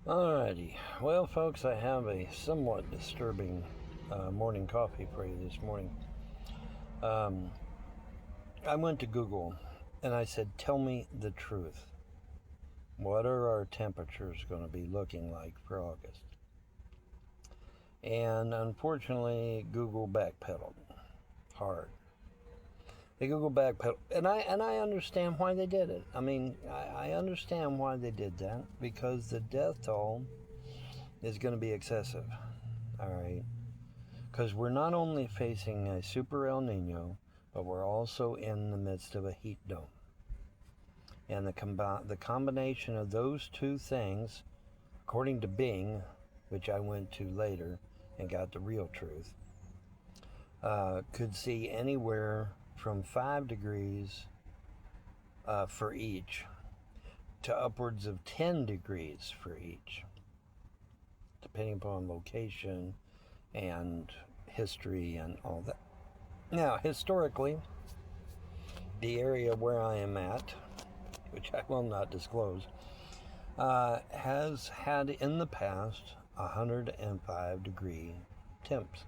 Alrighty. Well, folks, I have a somewhat disturbing morning coffee for you this morning. Um, I went to Google and I said, tell me the truth. What are our temperatures going to be looking like for August? And unfortunately, Google backpedaled hard. They Google backpedaled, and I understand why they did it. I understand why they did that because the death toll is going to be excessive. All right. Because we're not only facing a super El Nino, but we're also in the midst of a heat dome. And the combination of those two things, according to Bing, which I went to later and got the real truth, could see anywhere from 5 degrees for each to upwards of 10 degrees for each, depending upon location and history and all that. Now, historically, the area where I am at, which I will not disclose, has had in the past 105-degree temps.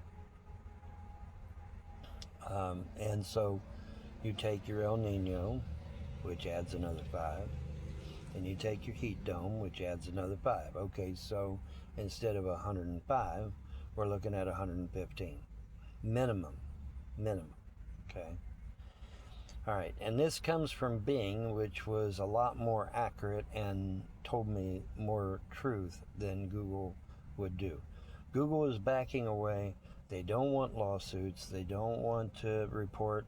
And so you take your El Nino, which adds another 5, and you take your heat dome, which adds another 5. Okay, so instead of 105, we're looking at 115. Minimum. Okay. All right, and this comes from Bing, which was a lot more accurate and told me more truth than Google would do. Google is backing away. They don't want lawsuits. They don't want to report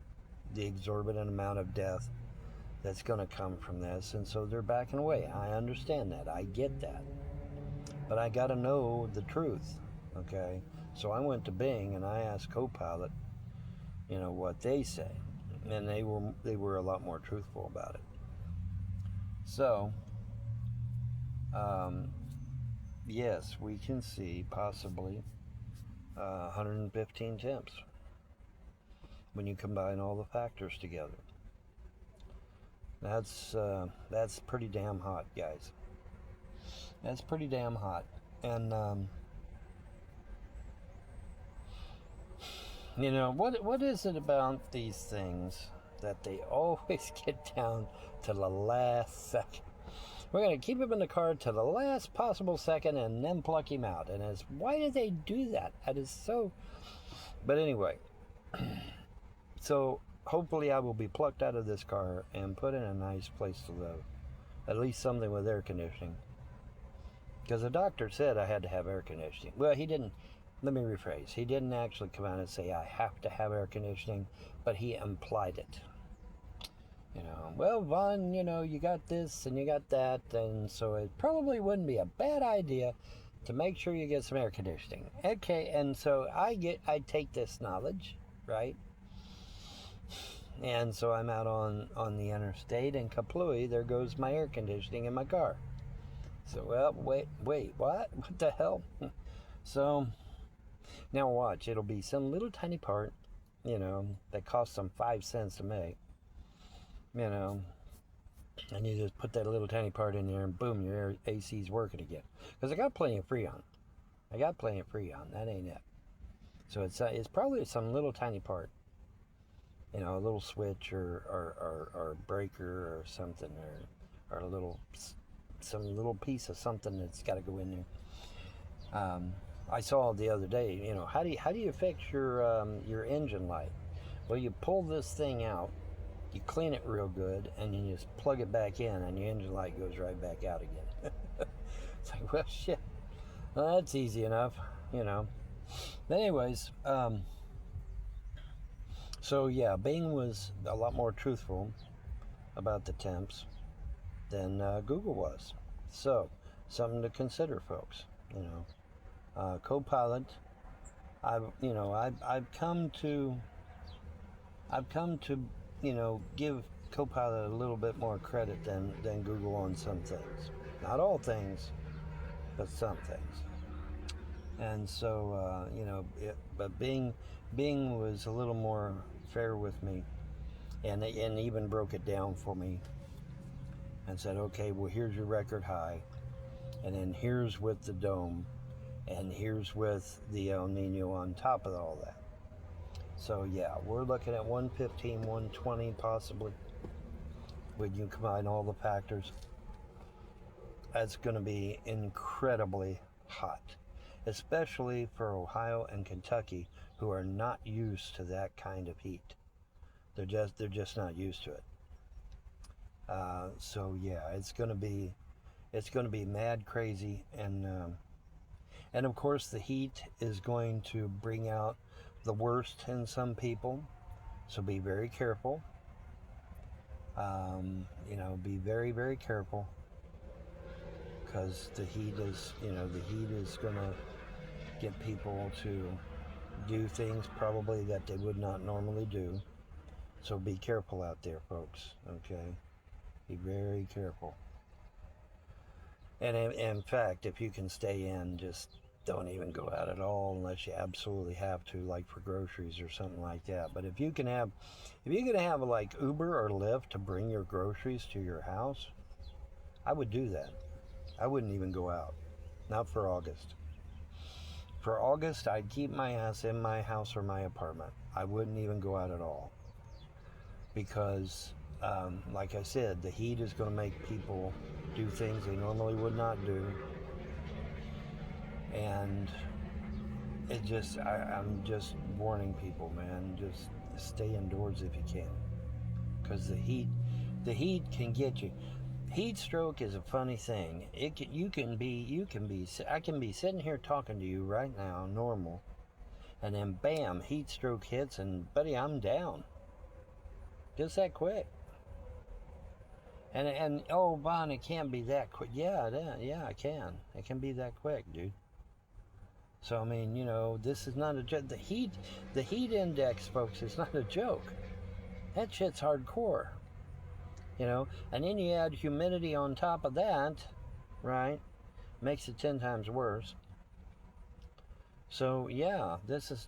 the exorbitant amount of death that's going to come from this, and so they're backing away. I understand that. I get that. But I got to know the truth, okay? So I went to Bing and I asked Copilot, what they say. And they were a lot more truthful about it. So, yes, we can see possibly 115 temps when you combine all the factors together. That's pretty damn hot, guys. That's pretty damn hot, and what is it about these things that they always get down to the last second? We're going to keep him in the car to the last possible second and then pluck him out. And why do they do that? That is so. But anyway, so hopefully I will be plucked out of this car and put in a nice place to live. At least something with air conditioning. Because the doctor said I had to have air conditioning. Well, he didn't. Let me rephrase. He didn't actually come out and say I have to have air conditioning, but he implied it. Well, Vaughn, you got this and you got that, and so it probably wouldn't be a bad idea to make sure you get some air conditioning. Okay, and so I take this knowledge, right? And so I'm out on the interstate, and kaplooey, there goes my air conditioning in my car. So, well, wait, what? What the hell? So, now watch, it'll be some little tiny part, that costs some 5 cents to make, and you just put that little tiny part in there and boom, your AC's working again. Because I got plenty of Freon. That ain't it. So it's probably some little tiny part, a little switch or breaker or something, or some little piece of something that's got to go in there. I saw the other day, how do you fix your engine light? Well, you pull this thing out, you clean it real good, and you just plug it back in, and your engine light goes right back out again. It's like, well, shit. Well, that's easy enough, But anyways, so yeah, Bing was a lot more truthful about the temps than Google was. So, something to consider, folks. Copilot. I've come to give Copilot a little bit more credit than Google on some things. Not all things, but some things. And so, but Bing was a little more fair with me, and even broke it down for me and said, okay, well, here's your record high. And then here's with the dome, and here's with the El Nino on top of all that. So yeah, we're looking at 115, 120 possibly when you combine all the factors. That's going to be incredibly hot, especially for Ohio and Kentucky, who are not used to that kind of heat. They're just not used to it. So yeah, it's going to be mad crazy, and of course the heat is going to bring out the worst in some people. So be very careful. Be very, very careful, because the heat is going to get people to do things probably that they would not normally do. So be careful out there, folks. Okay, be very careful. And in fact, if you can stay in, just don't even go out at all unless you absolutely have to, like for groceries or something like that. But if you can have like Uber or Lyft to bring your groceries to your house, I would do that. I wouldn't even go out. Not for August. For August, I'd keep my ass in my house or my apartment. I wouldn't even go out at all. Because, like I said, the heat is going to make people do things they normally would not do. And I'm just warning people, man, just stay indoors if you can. Because the heat can get you. Heat stroke is a funny thing. I can be sitting here talking to you right now, normal, and then bam, heat stroke hits, and buddy, I'm down. Just that quick. And oh, Vaughn, it can't be that quick. Yeah, it can. It can be that quick, dude. So I mean, this is not a joke. The heat index, folks, is not a joke. That shit's hardcore. And then you add humidity on top of that, right? Makes it 10 times worse. So yeah, this is,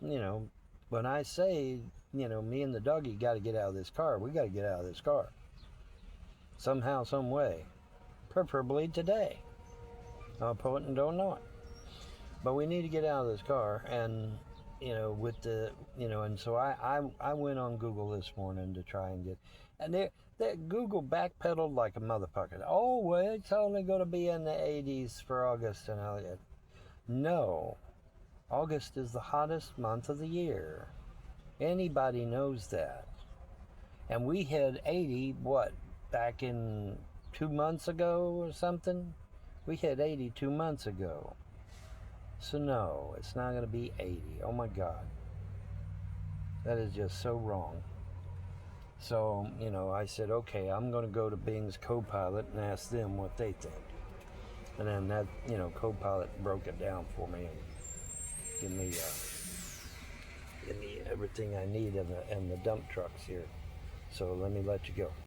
when I say, me and the doggy got to get out of this car, we got to get out of this car. Somehow, some way. Preferably today. I'll put it and don't know it. But we need to get out of this car, and, with the, and so I went on Google this morning to try and get, and that Google backpedaled like a motherfucker. Oh, well, it's only going to be in the 80s for August, and no. August is the hottest month of the year. Anybody knows that. And we hit 80, back in 2 months ago or something? We hit 80 2 months ago. So no, it's not going to be 80. Oh my God. That is just so wrong. So, I said, okay, I'm going to go to Bing's Copilot and ask them what they think. And then that, Copilot broke it down for me and give me everything I need in the dump trucks here. So let me let you go.